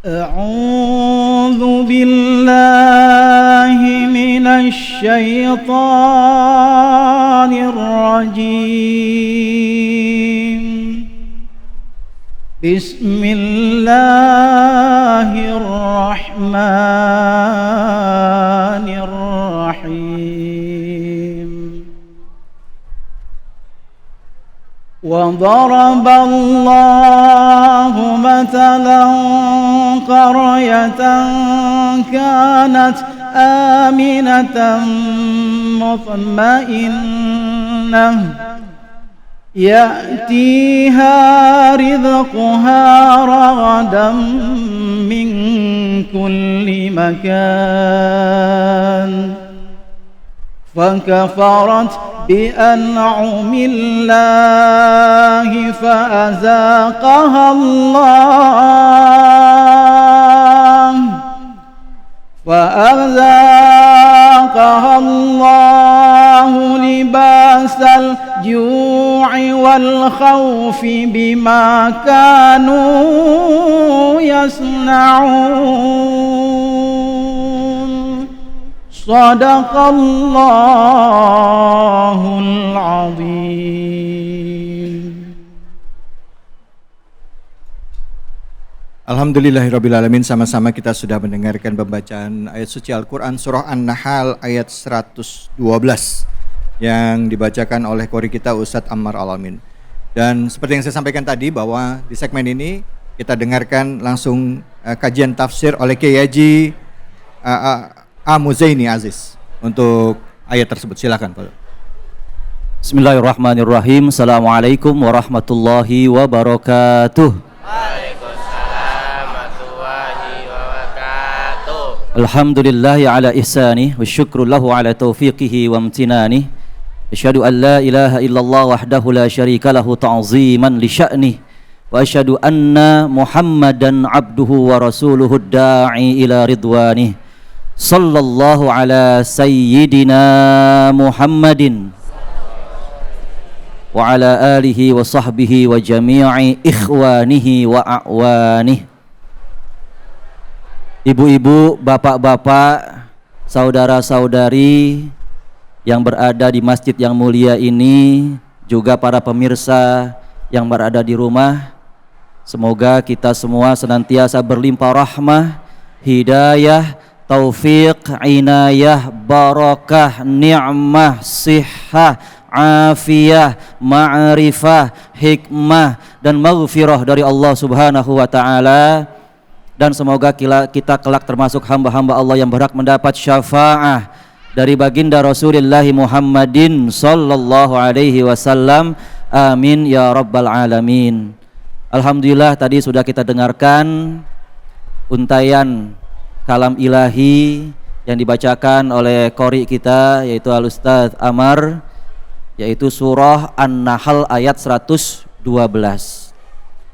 أعوذ بالله من الشيطان الرجيم. بسم الله الرحمن الرحيم. وضرب الله مثلا قرية كانت آمنة مطمئنة يأتيها رزقها رغدا من كل مكان فكفرت بأنعم الله فأذاقها الله لباس الجوع والخوف بما كانوا يصنعون. Sadaqallahul Azim. Alhamdulillahirrabbilalamin. Sama-sama kita sudah mendengarkan pembacaan ayat suci Al-Quran surah An-Nahl ayat 112 yang dibacakan oleh qori kita Ustadz Ammar Al-Amin. Dan seperti yang saya sampaikan tadi bahwa di segmen ini kita dengarkan langsung kajian tafsir oleh Kiai Haji Muzaini Aziz untuk ayat tersebut. Silakan Pak. Bismillahirrahmanirrahim. Assalamualaikum warahmatullahi wabarakatuh. Alhamdulillahi ala ihsani wa syukru lahu ala taufiqihi wa amtinani. Asyhadu an la ilaha illallah wahdahu la syarika lahu ta'ziman li sya'nih. Wa asyhadu anna Muhammadan abduhu wa rasuluhu da'i ila ridwanih. Sallallahu ala sayyidina Muhammadin wa ala alihi wa sahbihi wa jami'i ikhwanihi wa a'wanih. Ibu-ibu, bapak-bapak, saudara-saudari yang berada di masjid yang mulia ini, juga para pemirsa yang berada di rumah, semoga kita semua senantiasa berlimpah rahmah, hidayah, taufik, inayah, barakah, ni'mah, sihah, afiyah, ma'rifah, hikmah dan maghfirah dari Allah Subhanahu wa taala. Dan semoga kita kelak termasuk hamba-hamba Allah yang berhak mendapat syafaah dari baginda Rasulullah Muhammadin sallallahu alaihi wasallam. Amin ya rabbal alamin. Alhamdulillah, tadi sudah kita dengarkan untaian kalam ilahi yang dibacakan oleh qori kita yaitu Al-Ustadz Ammar, yaitu surah An-Nahl ayat 112.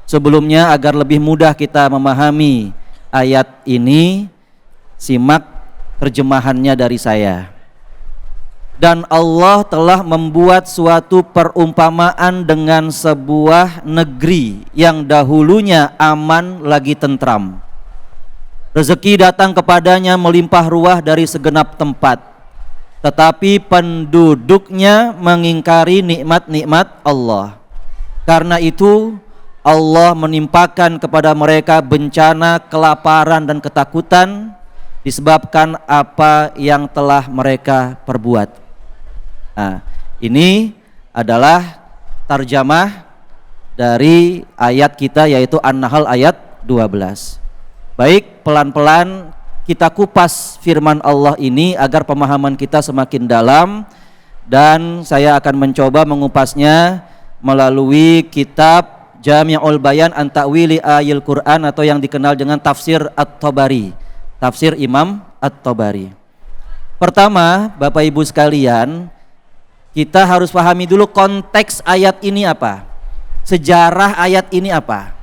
Sebelumnya, agar lebih mudah kita memahami ayat ini, simak terjemahannya dari saya. Dan Allah telah membuat suatu perumpamaan dengan sebuah negeri yang dahulunya aman lagi tentram. Rezeki datang kepadanya melimpah ruah dari segenap tempat, tetapi penduduknya mengingkari nikmat-nikmat Allah. Karena itu Allah menimpakan kepada mereka bencana, kelaparan dan ketakutan disebabkan apa yang telah mereka perbuat. Nah, ini adalah tarjamah dari ayat kita yaitu An-Nahl ayat 12. Baik, pelan-pelan kita kupas firman Allah ini agar pemahaman kita semakin dalam, dan saya akan mencoba mengupasnya melalui kitab Jami'ul Bayan an Ta'wili Ayil Quran atau yang dikenal dengan Tafsir At-Tabari, Tafsir Imam At-Tabari. Pertama, Bapak Ibu sekalian, kita harus pahami dulu konteks ayat ini apa, sejarah ayat ini apa.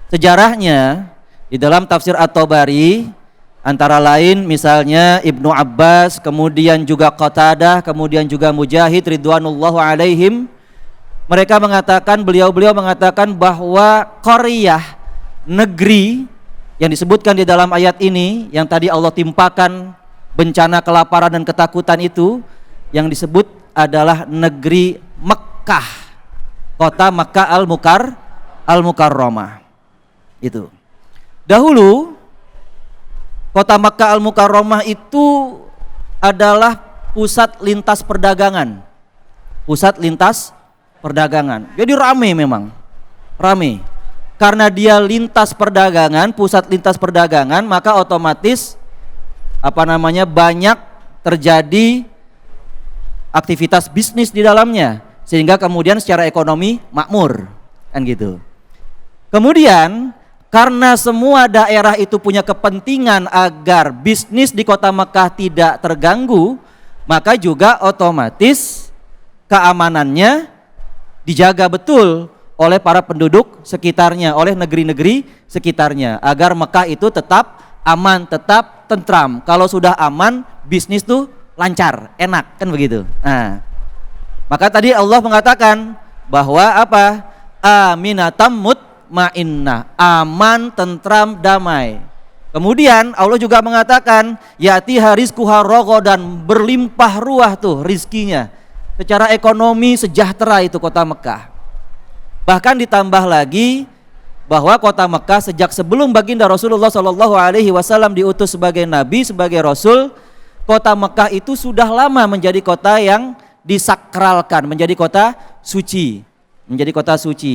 Sejarahnya di dalam Tafsir At-Tabari antara lain misalnya Ibnu Abbas, kemudian juga Qatadah, kemudian juga Mujahid ridwanullahu alaihim. Mereka mengatakan, beliau mengatakan bahwa Qaryah, negeri yang disebutkan di dalam ayat ini, yang tadi Allah timpakan bencana kelaparan dan ketakutan itu, yang disebut adalah negeri Mekkah, kota Makkah Al-Mukarramah. Itu. Dahulu kota Makkah Al-Mukarramah itu adalah pusat lintas perdagangan. Pusat lintas perdagangan. Jadi ramai memang. Ramai. Karena dia lintas perdagangan, pusat lintas perdagangan, maka otomatis banyak terjadi aktivitas bisnis di dalamnya, sehingga kemudian secara ekonomi makmur, kan gitu. Kemudian karena semua daerah itu punya kepentingan agar bisnis di kota Mekah tidak terganggu, maka juga otomatis keamanannya dijaga betul oleh para penduduk sekitarnya, oleh negeri-negeri sekitarnya, agar Mekah itu tetap aman, tetap tentram. Kalau sudah aman, bisnis tuh lancar, enak, kan begitu. Nah, maka tadi Allah mengatakan bahwa apa? Aminatam mutmainnah, aman, tentram, damai. Kemudian Allah juga mengatakan yati harizquha ragadan, berlimpah ruah tuh rizkinya. Secara ekonomi sejahtera itu kota Mekah. Bahkan ditambah lagi bahwa kota Mekah sejak sebelum baginda Rasulullah SAW diutus sebagai nabi, sebagai rasul, kota Mekah itu sudah lama menjadi kota yang disakralkan, menjadi kota suci,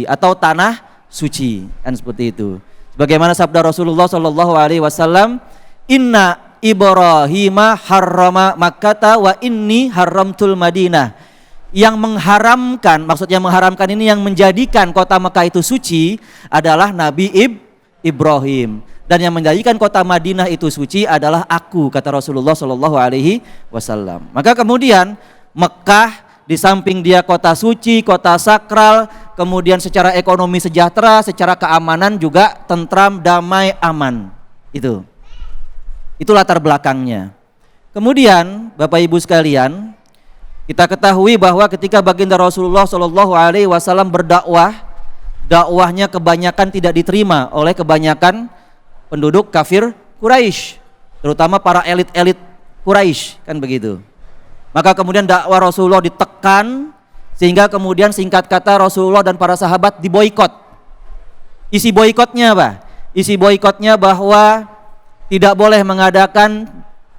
atau tanah suci, kan seperti itu. Bagaimana sabda Rasulullah SAW, Inna Ibrahima harrama Makkata wa inni haramtul Madinah. Yang mengharamkan, maksudnya mengharamkan ini, yang menjadikan kota Mekah itu suci adalah Nabi Ibrahim, dan yang menjadikan kota Madinah itu suci adalah aku, kata Rasulullah SAW. Maka kemudian Mekah di samping dia kota suci, kota sakral, kemudian secara ekonomi sejahtera, secara keamanan juga tentram, damai, aman. Itu latar belakangnya. Kemudian Bapak Ibu sekalian, kita ketahui bahwa ketika baginda Rasulullah SAW berdakwah, dakwahnya kebanyakan tidak diterima oleh kebanyakan penduduk kafir Quraisy, terutama para elit-elit Quraisy, kan begitu. Maka kemudian dakwah Rasulullah ditekan, sehingga kemudian singkat kata Rasulullah dan para sahabat diboikot. Isi boikotnya apa? Isi boikotnya bahwa tidak boleh mengadakan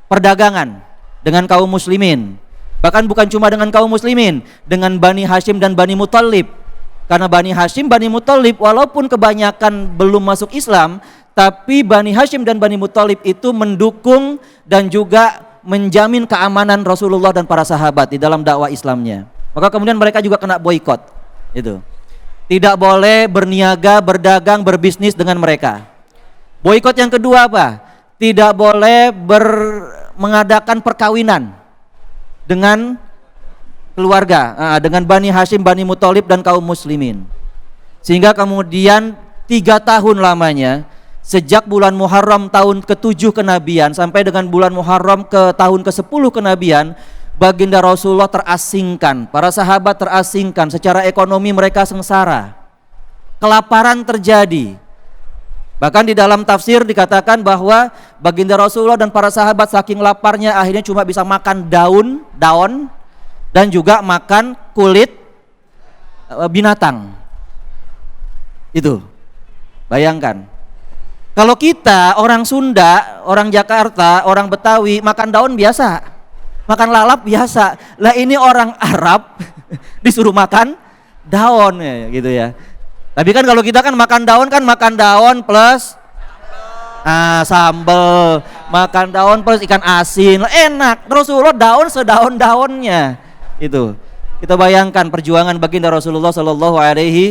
perdagangan dengan kaum muslimin. Bahkan bukan cuma dengan kaum muslimin, dengan Bani Hashim dan Bani Muthalib. Karena Bani Hashim, Bani Muthalib walaupun kebanyakan belum masuk Islam, tapi Bani Hashim dan Bani Muthalib itu mendukung dan juga menjamin keamanan Rasulullah dan para sahabat di dalam dakwah Islamnya. Maka kemudian mereka juga kena boikot. Itu. Tidak boleh berniaga, berdagang, berbisnis dengan mereka. Boikot yang kedua apa? Tidak boleh mengadakan perkawinan dengan keluarga, dengan Bani Hashim, Bani Muthalib dan kaum muslimin. Sehingga kemudian 3 tahun lamanya, sejak bulan Muharram tahun ke-7 kenabian sampai dengan bulan Muharram ke tahun ke-10 kenabian, baginda Rasulullah terasingkan, para sahabat terasingkan, secara ekonomi mereka sengsara. Kelaparan terjadi. Bahkan di dalam tafsir dikatakan bahwa baginda Rasulullah dan para sahabat saking laparnya akhirnya cuma bisa makan daun dan juga makan kulit binatang. Itu. Bayangkan. Kalau kita orang Sunda, orang Jakarta, orang Betawi makan daun biasa. Makan lalap biasa. Lah ini orang Arab disuruh makan daun ya, gitu ya. Tapi kan kalau kita kan makan daun plus sambal, makan daun plus ikan asin, enak. Rasulullah daun sedaun-daunnya. Itu. Kita bayangkan perjuangan baginda Rasulullah SAW.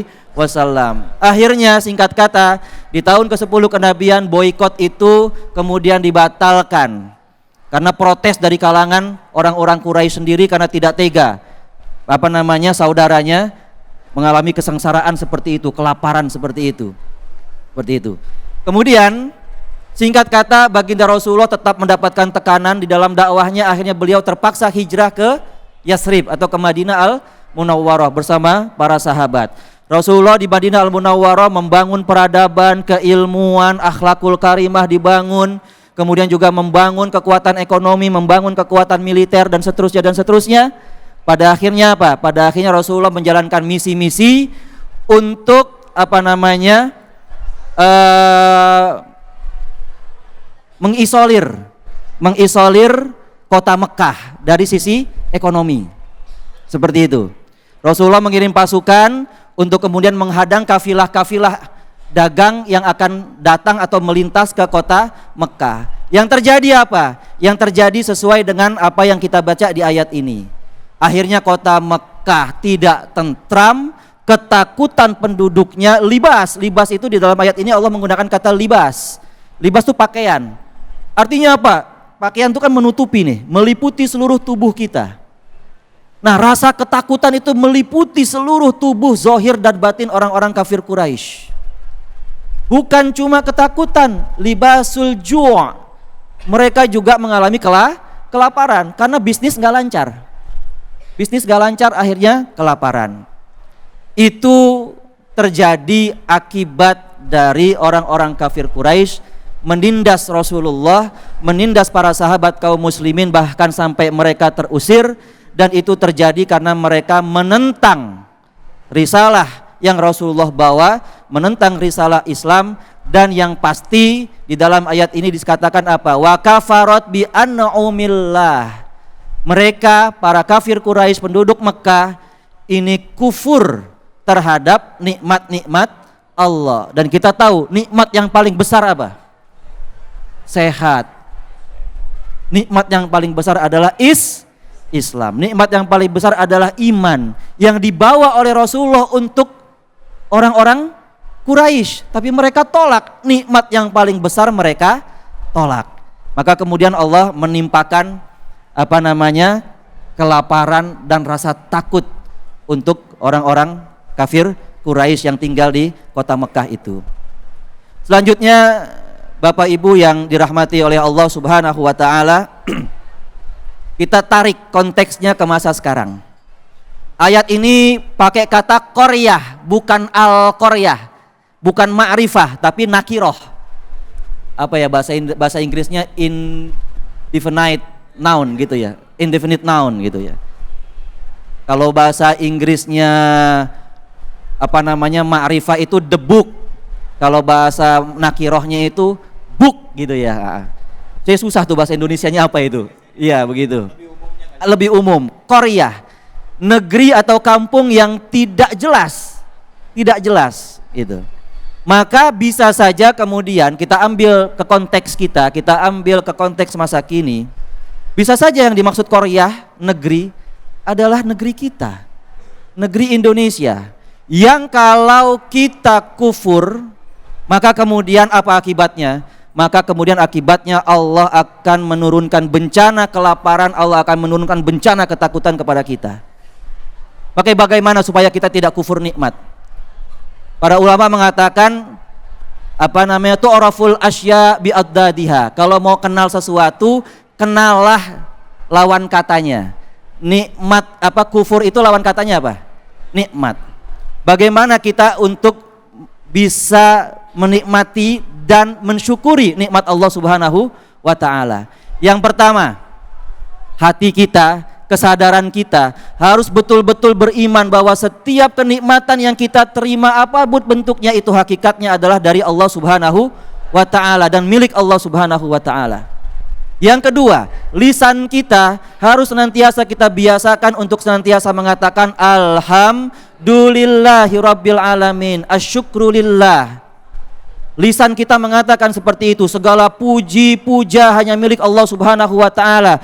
Akhirnya singkat kata di tahun ke-10 kenabian boikot itu kemudian dibatalkan karena protes dari kalangan orang-orang Quraisy sendiri karena tidak tega saudaranya mengalami kesengsaraan seperti itu, kelaparan seperti itu. Kemudian singkat kata baginda Rasulullah tetap mendapatkan tekanan di dalam dakwahnya, akhirnya beliau terpaksa hijrah ke Yasrib atau ke Madinah Al-Munawwarah bersama para sahabat. Rasulullah di Madinah Al-Munawwarah membangun peradaban, keilmuan, akhlakul karimah dibangun, kemudian juga membangun kekuatan ekonomi, membangun kekuatan militer dan seterusnya. Pada akhirnya apa? Pada akhirnya Rasulullah menjalankan misi-misi untuk mengisolir kota Mekah dari sisi ekonomi. Seperti itu. Rasulullah mengirim pasukan untuk kemudian menghadang kafilah-kafilah dagang yang akan datang atau melintas ke kota Mekah. Yang terjadi apa? Yang terjadi sesuai dengan apa yang kita baca di ayat ini. Akhirnya kota Mekah tidak tentram, ketakutan penduduknya. Libas itu di dalam ayat ini Allah menggunakan kata libas. Libas itu pakaian. Artinya apa? Pakaian itu kan menutupi nih, meliputi seluruh tubuh kita. Nah, rasa ketakutan itu meliputi seluruh tubuh zahir dan batin orang-orang kafir Quraisy. Bukan cuma ketakutan, libasul ju'. Mereka juga mengalami kelaparan karena bisnis nggak lancar. Bisnis nggak lancar, akhirnya kelaparan. Itu terjadi akibat dari orang-orang kafir Quraisy menindas Rasulullah, menindas para sahabat kaum muslimin, bahkan sampai mereka terusir. Dan itu terjadi karena mereka menentang risalah yang Rasulullah bawa, menentang risalah Islam. Dan yang pasti di dalam ayat ini dikatakan apa? Wa kafarat bi an'umillah. Mereka para kafir Quraisy penduduk Mekah ini kufur terhadap nikmat-nikmat Allah. Dan kita tahu nikmat yang paling besar apa? Sehat. Nikmat yang paling besar adalah Islam. Nikmat yang paling besar adalah iman yang dibawa oleh Rasulullah untuk orang-orang Quraisy, tapi mereka tolak. Nikmat yang paling besar mereka tolak. Maka kemudian Allah menimpakan kelaparan dan rasa takut untuk orang-orang kafir Quraisy yang tinggal di kota Mekah itu. Selanjutnya Bapak Ibu yang dirahmati oleh Allah Subhanahu wa taala, kita tarik konteksnya ke masa sekarang. Ayat ini pakai kata qaryah, bukan al-qaryah, bukan ma'rifah, tapi nakiroh. Apa ya bahasa Inggrisnya indefinite noun gitu ya, indefinite noun gitu ya. Kalau bahasa Inggrisnya ma'rifah itu the book. Kalau bahasa nakirohnya itu book gitu ya. Saya susah tuh bahasa Indonesianya apa itu. Iya begitu. Lebih umum. Qaryah, negeri atau kampung yang tidak jelas itu. Maka bisa saja kemudian kita ambil ke konteks kita ambil ke konteks masa kini. Bisa saja yang dimaksud qaryah, negeri, adalah negeri kita, negeri Indonesia. Yang kalau kita kufur, maka kemudian apa akibatnya? Maka kemudian akibatnya Allah akan menurunkan bencana kelaparan, Allah akan menurunkan bencana ketakutan kepada kita. Bagaimana supaya kita tidak kufur nikmat? Para ulama mengatakan tu'raful asya bi'addadiha. Kalau mau kenal sesuatu, kenallah lawan katanya. Nikmat kufur itu lawan katanya apa? Nikmat. Bagaimana kita untuk bisa menikmati dan mensyukuri nikmat Allah Subhanahu wa taala? Yang pertama, hati kita, kesadaran kita harus betul-betul beriman bahwa setiap kenikmatan yang kita terima apapun bentuknya itu hakikatnya adalah dari Allah Subhanahu wa taala dan milik Allah Subhanahu wa taala. Yang kedua, lisan kita harus senantiasa kita biasakan untuk senantiasa mengatakan alhamdulillahi rabbil alamin, asyukrulillah. Lisan kita mengatakan seperti itu, segala puji puja hanya milik Allah Subhanahu wa taala.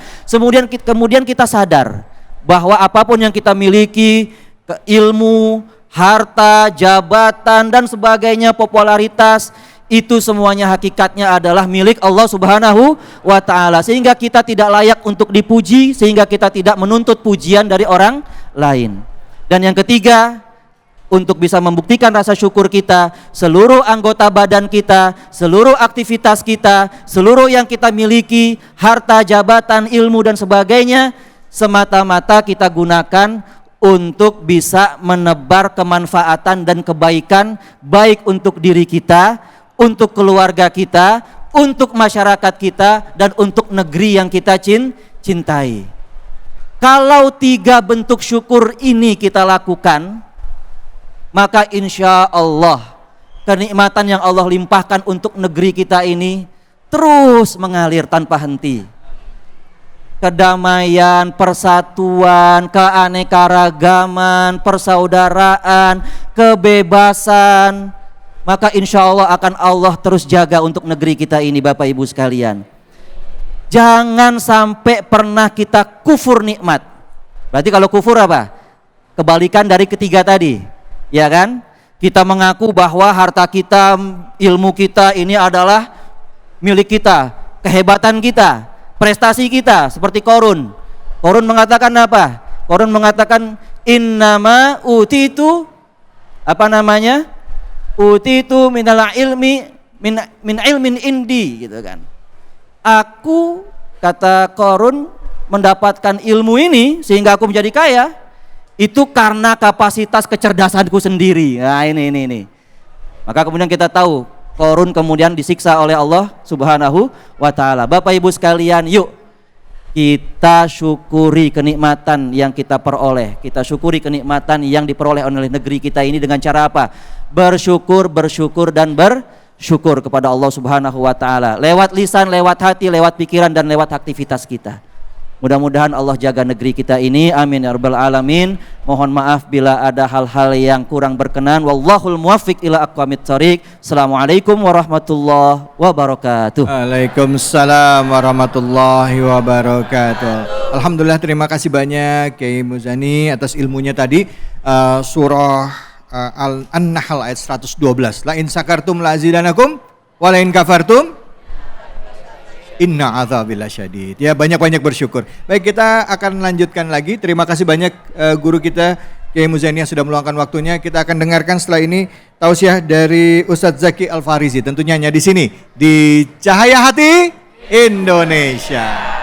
Kemudian kita sadar bahwa apapun yang kita miliki, ilmu, harta, jabatan dan sebagainya, popularitas, itu semuanya hakikatnya adalah milik Allah Subhanahu wa taala. Sehingga kita tidak layak untuk dipuji, sehingga kita tidak menuntut pujian dari orang lain. Dan yang ketiga, untuk bisa membuktikan rasa syukur kita, seluruh anggota badan kita, seluruh aktivitas kita, seluruh yang kita miliki, harta, jabatan, ilmu dan sebagainya, semata-mata kita gunakan untuk bisa menebar kemanfaatan dan kebaikan baik untuk diri kita, untuk keluarga kita, untuk masyarakat kita, dan untuk negeri yang kita cintai. Kalau 3 bentuk syukur ini kita lakukan, maka insya Allah kenikmatan yang Allah limpahkan untuk negeri kita ini terus mengalir tanpa henti. Kedamaian, persatuan, keanekaragaman, persaudaraan, kebebasan, maka insya Allah akan Allah terus jaga untuk negeri kita ini, Bapak Ibu sekalian. Jangan sampai pernah kita kufur nikmat. Berarti kalau kufur apa? Kebalikan dari ketiga tadi, ya kan? Kita mengaku bahwa harta kita, ilmu kita ini adalah milik kita, kehebatan kita, prestasi kita, seperti Qarun. Qarun mengatakan apa? Qarun mengatakan innama utitu utitu minal ilmi min ilmin indi, gitu kan. Aku, kata Qarun, mendapatkan ilmu ini sehingga aku menjadi kaya itu karena kapasitas kecerdasanku sendiri. Nah, ini. Maka kemudian kita tahu Qarun kemudian disiksa oleh Allah Subhanahu wa taala. Bapak Ibu sekalian, yuk kita syukuri kenikmatan yang kita peroleh. Kita syukuri kenikmatan yang diperoleh oleh negeri kita ini dengan cara apa? Bersyukur dan bersyukur kepada Allah Subhanahu wa taala. Lewat lisan, lewat hati, lewat pikiran, dan lewat aktivitas kita. Mudah-mudahan Allah jaga negeri kita ini, amin ya rabbal alamin. Mohon maaf bila ada hal-hal yang kurang berkenan. Wallahul muwaffiq ila aqwamit thoriq. Assalamualaikum warahmatullahi wabarakatuh. Waalaikumsalam warahmatullahi wabarakatuh. Alhamdulillah, terima kasih banyak Kiai Muzani atas ilmunya tadi. Surah An-Nahl ayat 112. La in sakartum la azidanakum wa la in kafartum inna adzabil syadid. Ya, banyak-banyak bersyukur. Baik, kita akan lanjutkan lagi. Terima kasih banyak guru kita Kiai Muzani yang sudah meluangkan waktunya. Kita akan dengarkan setelah ini tausiah dari Ustadz Zaki Al-Farizi. Tentunya hanya di sini di Cahaya Hati Indonesia.